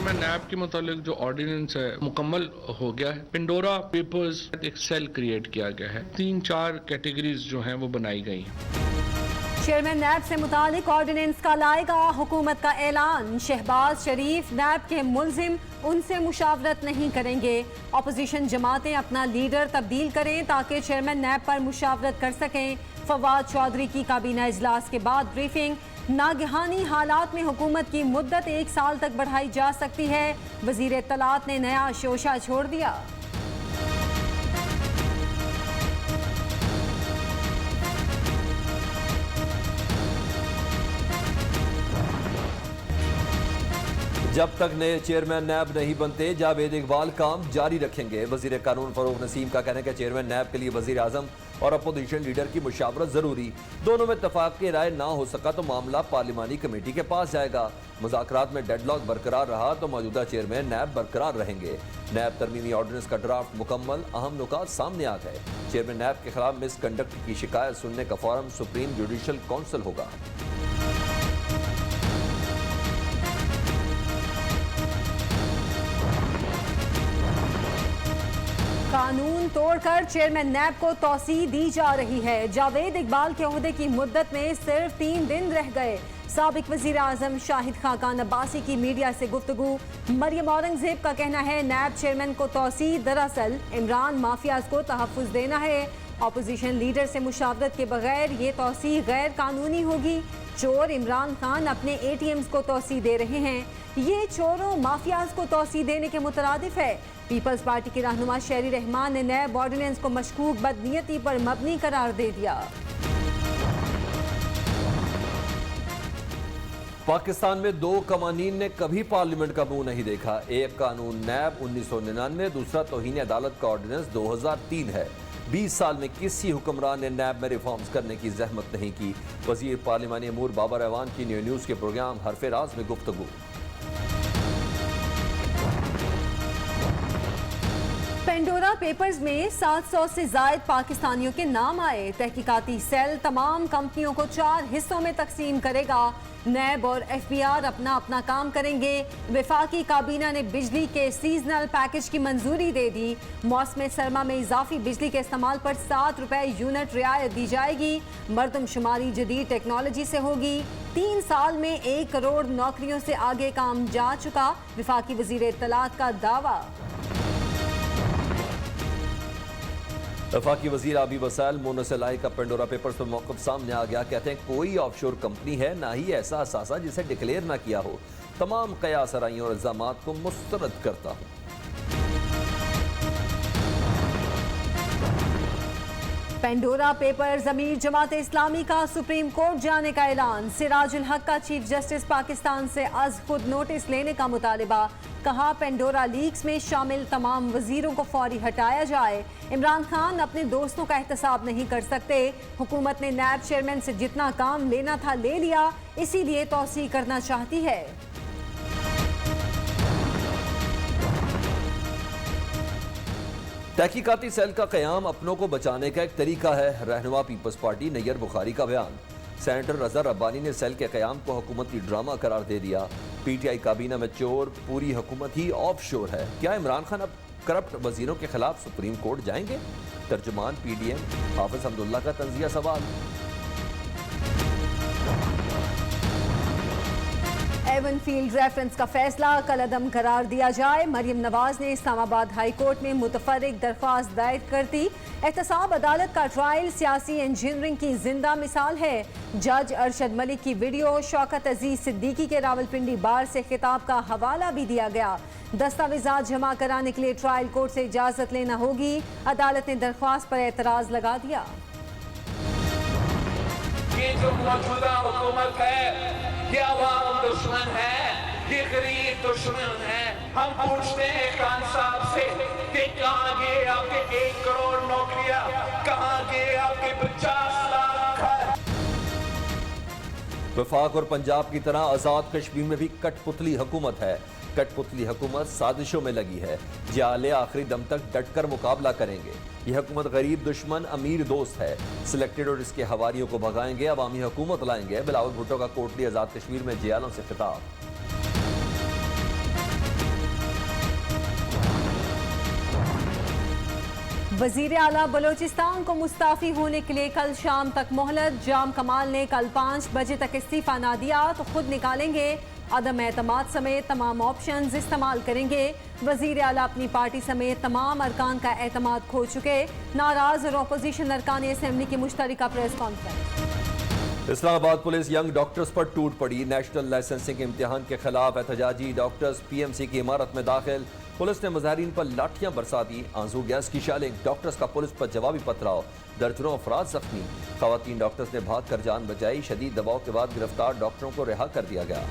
Chairman नैब के मुतालिक जो ऑर्डिनेंस है मुकम्मल हो गया है। पेंडोरा पेपर्स एक सेल क्रिएट किया गया है, 3-4 कैटेगरीज जो हैं वो बनाई गई हैं। चेयरमैन नैब से मुतालिक ऑर्डिनेंस का लाएगा हुकूमत का ऐलान। शहबाज शरीफ नैब के मुलजिम, उनसे मुशावरत नहीं करेंगे। अपोजिशन जमातें अपना लीडर तब्दील करें ताकि चेयरमैन नैब पर मुशावरत कर सकें। फवाद चौधरी की काबीना इजलास के बाद ब्रीफिंग। नागहानी हालात में हुकूमत की मुद्दत 1 साल तक बढ़ाई जा सकती है। वजीर इत्तलात ने नया शोशा छोड़ दिया। जब तक नए चेयरमैन नैब नहीं बनते जावेद इकबाल काम जारी रखेंगे। वजीर कानून फरूख नसीम का कहना है कि चेयरमैन नैब के लिए वजीर आजम और अपोजिशन लीडर की मुशावरत जरूरी। दोनों में इत्तफाक की राय ना हो सका तो मामला पार्लिमानी कमेटी के पास जाएगा। मुज़ाकरात में डेडलॉक बरकरार रहा तो मौजूदा चेयरमैन नैब बरकरार रहेंगे। नैब तरमीमी ऑर्डिनेंस का ड्राफ्ट मुकम्मल, अहम नुकात सामने आ गए। चेयरमैन नैब के खिलाफ मिसकंडक्ट की शिकायत सुनने का फोरम सुप्रीम जुडिशल काउंसिल होगा। कानून तोड़कर चेयरमैन नैब को तौसीह दी जा रही है। जावेद इकबाल के ओहदे की मुद्दत में सिर्फ 3 दिन रह गए। साबिक वजीर आजम शाहिद खाकान अब्बासी की मीडिया से गुफ्तगू। मरियम औरंगजेब का कहना है नैब चेयरमैन को तौसीह दरअसल इमरान माफियाज को तहफ़्फ़ुज़ देना है। अपोजिशन लीडर से मुशावरत के बगैर ये तौसीह गैर कानूनी होगी। चोर इमरान खान अपने ATMs को तौसीह दे रहे हैं। ये चोरों माफियाज को तौसीह देने के मुतरादिफ है। पीपल्स पार्टी के रहनुमा शेरी रहमान ने नैब ऑर्डिनेंस को मशकूक बदनीयती पर मबनी करार दे दिया। पाकिस्तान में 2 कवानीन ने कभी पार्लियामेंट का मुंह नहीं देखा। एक कानून नैब 1999, दूसरा तौहीन अदालत का ऑर्डिनेंस 2003 है। 20 साल में किसी हुक्मरान ने नैब में रिफॉर्म्स करने की जहमत नहीं की। वजीर पार्लिमानी अमूर बाबर ऐवान की न्यूज़ के प्रोग्राम हरफे राज में गुफ्तगू। पेंडोरा पेपर्स में 700 से जायद पाकिस्तानियों के नाम आए। तहकीकाती सेल तमाम कंपनियों को 4 हिस्सों में तकसीम करेगा। नैब और FBR अपना अपना काम करेंगे। वफाकी काबीना ने बिजली के सीजनल पैकेज की मंजूरी दे दी। मौसम सरमा में इजाफी बिजली के इस्तेमाल पर 7 रुपए यूनिट रियायत दी जाएगी। मरदमशुमारी जदीद टेक्नोलॉजी से होगी। 3 साल में 1 करोड़ नौकरियों से आगे काम जा चुका। वफाकी वजीर इत्तलात का दावा। वफाकी वजीर आबी वसाइल मोनस लाई का पेंडोरा पेपर्स पर मौक़िफ़ सामने आ गया। कहते हैं कोई ऑफशोर कंपनी है ना ही ऐसा असासा जिसे डिक्लेयर ना किया हो। तमाम कयास आराइयों और इल्ज़ामात को मुस्तरद करता हूँ। पेंडोरा पेपर ज़मीर जमात इस्लामी का सुप्रीम कोर्ट जाने का ऐलान। सिराजुल हक का चीफ जस्टिस पाकिस्तान से अज़ खुद नोटिस लेने का मुतालिबा। कहा पेंडोरा लीक्स में शामिल तमाम वजीरों को फौरी हटाया जाए। इमरान खान अपने दोस्तों का एहतसाब नहीं कर सकते। हुकूमत ने नैब चेयरमैन से जितना काम लेना था ले लिया, इसीलिए तौसीह करना चाहती है। तहकीकाती सेल का क़याम अपनों को बचाने का एक तरीका है। रहनुमा पीपल्स पार्टी नैयर बुखारी का बयान। सेनेटर रजा रब्बानी ने सेल के क़याम को हुकूमती ड्रामा करार दे दिया। PTI काबीना में चोर, पूरी हुकूमत ही ऑफशोर है। क्या इमरान खान अब करप्ट वजीरों के खिलाफ सुप्रीम कोर्ट जाएंगे? तर्जुमान PDM हाफिज हमदुल्ला का तंजिया सवाल। एवन फील्ड रेफरेंस का फैसला कलअदम करार दिया जाए। मरियम नवाज ने इस्लामाबाद हाई कोर्ट में मुतफर्रिक दरख्वास्त दायर कर दी। एहतसाब अदालत का ट्रायल सियासी इंजीनियरिंग की जिंदा मिसाल है। जज अरशद मलिक की वीडियो, शौकत अजीज सिद्दीकी के रावलपिंडी बार से खिताब का हवाला भी दिया गया। दस्तावेजात जमा कराने के लिए ट्रायल कोर्ट से इजाजत लेना होगी। अदालत ने दरख्वास्त पर एतराज लगा दिया। ये जो मौजूदा हुकूमत है ये अवाम दुश्मन है, ये गरीब दुश्मन है। हम पूछते हैं खान साहब से कि कहाँ गए आपके 1 करोड़ नौकरियां, कहाँ गए आपके 50 लाख घर। वफाक और पंजाब की तरह आज़ाद कश्मीर में भी कठपुतली हुकूमत है। कठपुतली हुकूमत साजिशों में लगी है। जाले आखिरी दम तक डटकर मुकाबला करेंगे। यह हुकूमत गरीब दुश्मन अमीर दोस्त है। सिलेक्टेड और इसके हवारियों को भगाएंगे, अवामी हुकूमत लाएंगे। बिलावल भुट्टो का कोटली आज़ाद कश्मीर में जियालों से खिताब। वजीर आला बलोचिस्तान को मुस्ताफी होने के लिए कल शाम तक मोहलत। जाम कमाल ने कल 5 बजे तक इस्तीफा ना दिया तो खुद निकालेंगे। अदम एतमाद समेत तमाम ऑप्शंस इस्तेमाल करेंगे। वजीर आला अपनी पार्टी समेत तमाम अरकान का एतमाद खो चुके। नाराज और अपोजिशन अरकान असेंबली की मुश्तरका press conference. Islamabad police young doctors पर टूट पड़ी। नेशनल लाइसेंसिंग इम्तिहान के खिलाफ एहतजाजी डॉक्टर्स पीएमसी की इमारत में दाखिल। पुलिस ने मुजाहिरीन पर लाठियां बरसा दी, आंसू गैस की शैलिंग। डॉक्टर्स का पुलिस पर जवाबी पथराव, दर्जनों अफराद जख्मी। खवातीन डॉक्टर्स ने भाग कर जान बचाई। शदीद दबाव के बाद गिरफ्तार डॉक्टरों को रिहा कर दिया गया।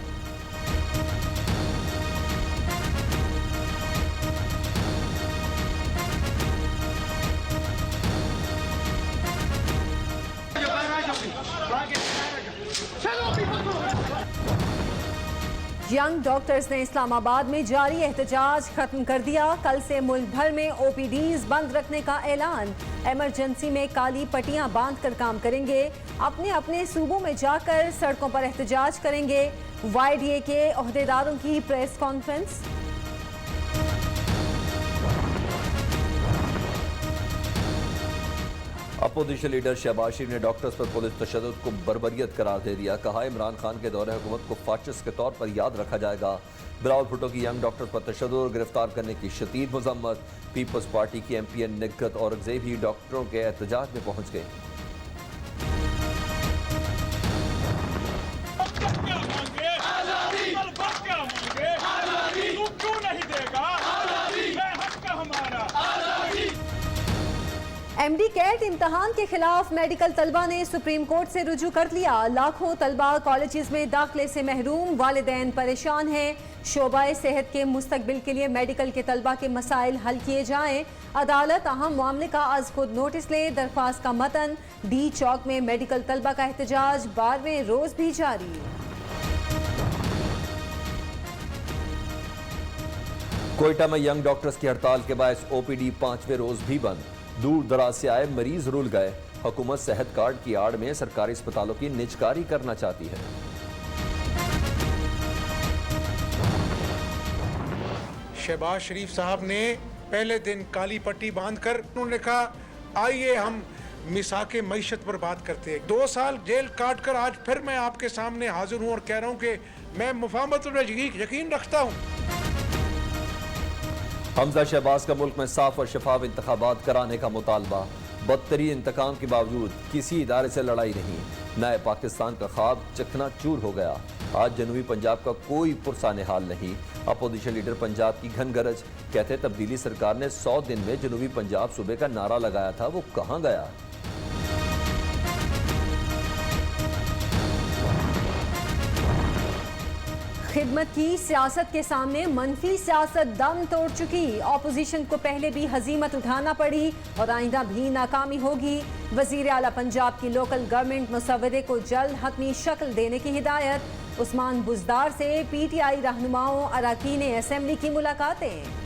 यंग डॉक्टर्स ने इस्लामाबाद में जारी एहतजाज खत्म कर दिया। कल से मुल्क भर में ओपीडीज बंद रखने का ऐलान। इमरजेंसी में काली पट्टियां बांध कर काम करेंगे। अपने अपने सूबों में जाकर सड़कों पर एहतजाज करेंगे। YDA के ओहदेदारों की press conference. Opposition leader Shahbaz Sharif ने डॉक्टर्स पर पुलिस तशद्दुद को बर्बरियत करार दे दिया। कहा, इमरान खान के दौरे हुकूमत को फाशिस्ट के तौर पर याद रखा जाएगा। बिलावल भुट्टो की यंग डॉक्टर्स पर तशद्दुद और गिरफ्तार करने की शदीद मजम्मत। पीपल्स पार्टी की MPN निगत औरंगजेब भी डॉक्टरों के एहतजाज में पहुंच गए। MD कैट इम्तहान के खिलाफ मेडिकल तलबा ने सुप्रीम कोर्ट से रुजू कर लिया। लाखों तलबा कॉलेजेस में दाखिले से महरूम, वालिदैन परेशान हैं। शोबाए सेहत के मुस्तकबिल के लिए मेडिकल के तलबा के मसाइल हल किए जाएं। अदालत अहम मामले का आज खुद नोटिस ले। दरख्वास्त का मतन। D चौक में मेडिकल तलबा का एहतजाज 12वें रोज भी जारी। कोयटा में यंग डॉक्टर्स की हड़ताल के बायस OPD 5वें रोज भी बंद। दूर दराज से आए मरीज रुल गए। हुकूमत सेहत कार्ड की आड़ में सरकारी अस्पतालों की निजकारी करना चाहती है। शहबाज शरीफ साहब ने पहले दिन काली पट्टी बांधकर उन्होंने कहा, आइए हम मिसाके मईशत पर बात करते हैं। 2 साल जेल काट कर आज फिर मैं आपके सामने हाजिर हूं और कह रहा हूं कि मैं मुफाहमत पर यकीन रखता हूं। हमजा शहबाज का मुल्क में साफ और शफाफ इंतखाबात कराने का मुतालबा। बदतरीन इंतकाम के बावजूद किसी इदारे से लड़ाई नहीं। नए पाकिस्तान का ख्वाब चकना चूर हो गया। आज जनूबी पंजाब का कोई पुरसाने हाल नहीं। अपोजिशन लीडर पंजाब की घन गरज। कहते तब्दीली सरकार ने 100 दिन में जनूबी पंजाब सूबे का नारा लगाया था, वो कहाँ गया। खिदमत की सियासत के सामने मनफी सियासत दम तोड़ चुकी। ऑपोजिशन को पहले भी हजीमत उठाना पड़ी और आइंदा भी नाकामी होगी। वजीर आला पंजाब की लोकल गवर्नमेंट मुसव्वदे को जल्द हतमी शक्ल देने की हिदायत। उस्मान बुजदार से PTI रहनुमाओं अरकान असेंबली की मुलाकातें।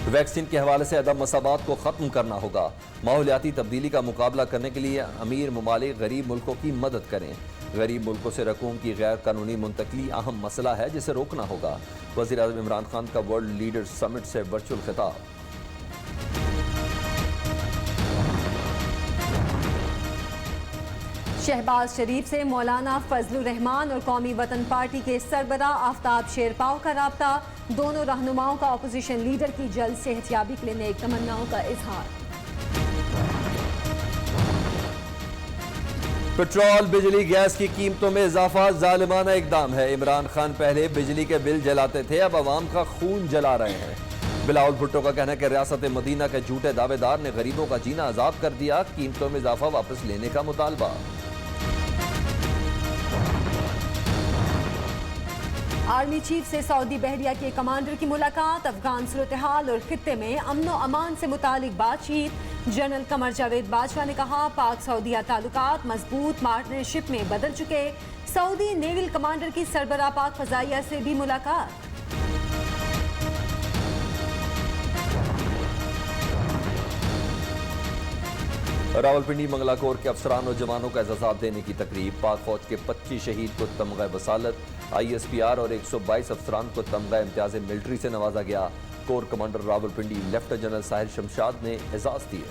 वैक्सीन के हवाले से अदम मसावात को ख़त्म करना होगा। माहौलियाती तब्दीली का मुकाबला करने के लिए अमीर ममालिक गरीब मुल्कों की मदद करें। गरीब मुल्कों से रकूम की गैर कानूनी मुंतकली अहम मसला है जिसे रोकना होगा। वज़ीर आज़म इमरान खान का वर्ल्ड लीडर समिट से वर्चुअल खिताब। शहबाज शरीफ से मौलाना फजलुर रहमान और कौमी वतन पार्टी के सरबरा आफ्ताब शेरपाव का राब्ता। दोनों रहनुमाओं का अपोजिशन लीडर की जल्द सेहतयाबी के लिए नेक तमन्नाओं का इजहार। पेट्रोल बिजली गैस की कीमतों में इजाफा जालिमाना इकदाम है। इमरान खान पहले बिजली के बिल जलाते थे, अब अवाम का खून जला रहे हैं। बिलावल भुट्टो का कहना है कि रियासत मदीना के झूठे दावेदार ने गरीबों का जीना आजाद कर दिया। कीमतों में इजाफा वापस लेने का मुतालबा। आर्मी चीफ से सऊदी बहरिया के कमांडर की मुलाकात। अफगान सूरत हाल और खित्ते में अमन व अमान से मुतालिक बातचीत। जनरल कमर जावेद बाजवा ने कहा, पाक सऊदिया ताल्लुकात मजबूत पार्टनरशिप में बदल चुके। सऊदी नेवल कमांडर की सरबराह पाक फजाइया से भी मुलाकात। रावलपिंडी मंगला कोर के अफसरान और जवानों को एजाज़ात देने की तकरीब। पाक फौज के 25 शहीद को तमगा वसालत, ISPR और 122 अफसरान को तमगा इम्तियाज मिलिट्री से नवाजा गया। Core commander Rawalpindi lieutenant general Sahir Shamshad ने एजाज दिए।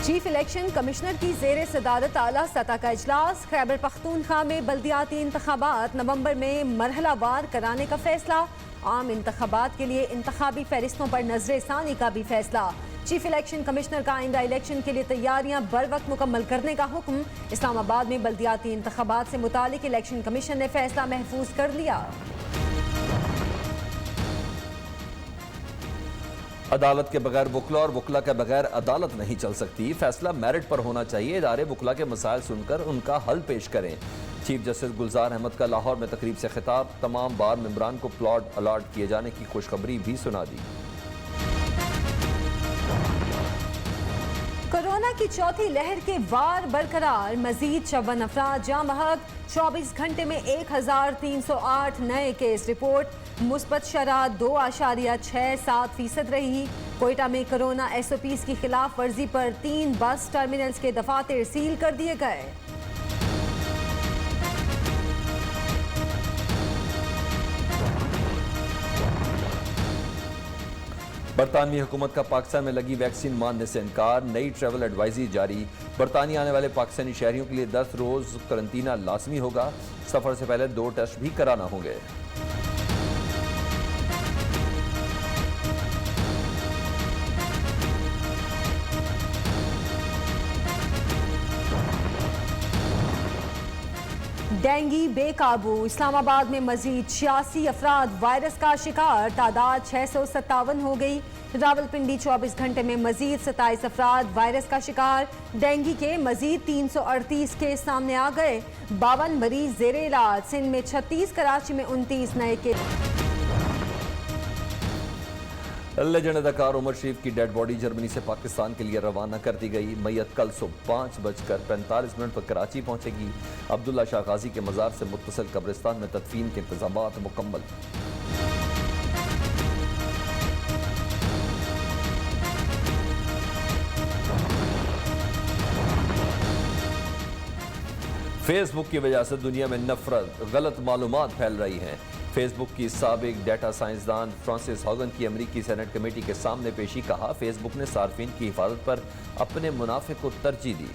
चीफ इलेक्शन कमिश्नर की जेर सदारत आला सतह का इजलास। खैबर पख्तूनख्वा में बल्दियाती इंतखाबात नवंबर में मरहलावार कराने का फैसला। आम इंतखाबात के लिए इंतखाबी फहरिस्तों पर नजरसानी का भी फैसला। चीफ इलेक्शन कमिश्नर का आइंदा इलेक्शन के लिए तैयारियां बर वक्त मुकम्मल करने का हुक्म। इस्लामाबाद में बल्दियाती इंतखाबात से मुतालिक इलेक्शन कमीशन ने फैसला महफूज कर लिया। अदालत के बगैर वकला और वकला के बगैर अदालत नहीं चल सकती। फैसला मेरिट पर होना चाहिए। इदारे वकला के मसाइल सुनकर उनका हल पेश करें। चीफ जस्टिस गुलजार अहमद का लाहौर में तकरीब से खिताब। तमाम बार मेंबरान को प्लॉट अलॉट किए जाने की खुशखबरी भी सुना दी। कोरोना की चौथी लहर के वार बरकरार। मजीद 54 अफराद जाँ बहक। 24 घंटे में 1308 नए केस रिपोर्ट। मुस्बत शरह 2.67% रही। कोयटा में कोरोना SOPs की खिलाफ वर्जी पर 3 बस टर्मिनल्स के दफातर सील कर दिए गए। बरतानवी हुकूमत का पाकिस्तान में लगी वैक्सीन मानने से इनकार। नई ट्रैवल एडवाइजरी जारी। बरतानिया आने वाले पाकिस्तानी शहरियों के लिए 10 रोज करंतना लाजमी होगा। सफर से पहले 2 टेस्ट भी कराना होंगे। डेंगी बेकाबू। इस्लामाबाद में मजीद 86 अफराद वायरस का शिकार। तादाद 657 हो गई। रावलपिंडी 24 घंटे में मजीद 27 अफराद वायरस का शिकार। डेंगी के मजीद 338 केस सामने आ गए। 52 मरीज जेर इलाज। सिंध में 36, कराची में 29 नए केस। लेजेंड अदाकार उमर शरीफ की डेड बॉडी जर्मनी से पाकिस्तान के लिए रवाना कर दी गई। मैयत कल सुबह 5:45 पर कराची पहुंचेगी। अब्दुल्ला शाह गाजी के मज़ार से मुत्तसिल कब्रिस्तान में तदफीन के इंतजामात मुकम्मल। फेसबुक की वजह से दुनिया में नफरत, गलत मालूमात फैल रही हैं। फेसबुक की साबिक डेटा साइंसदान फ्रांसिस हॉगन की अमरीकी सेनेट कमेटी के सामने पेशी। कहा, फेसबुक ने सार्फिन की हिफाजत पर अपने मुनाफे को तरजीह दी।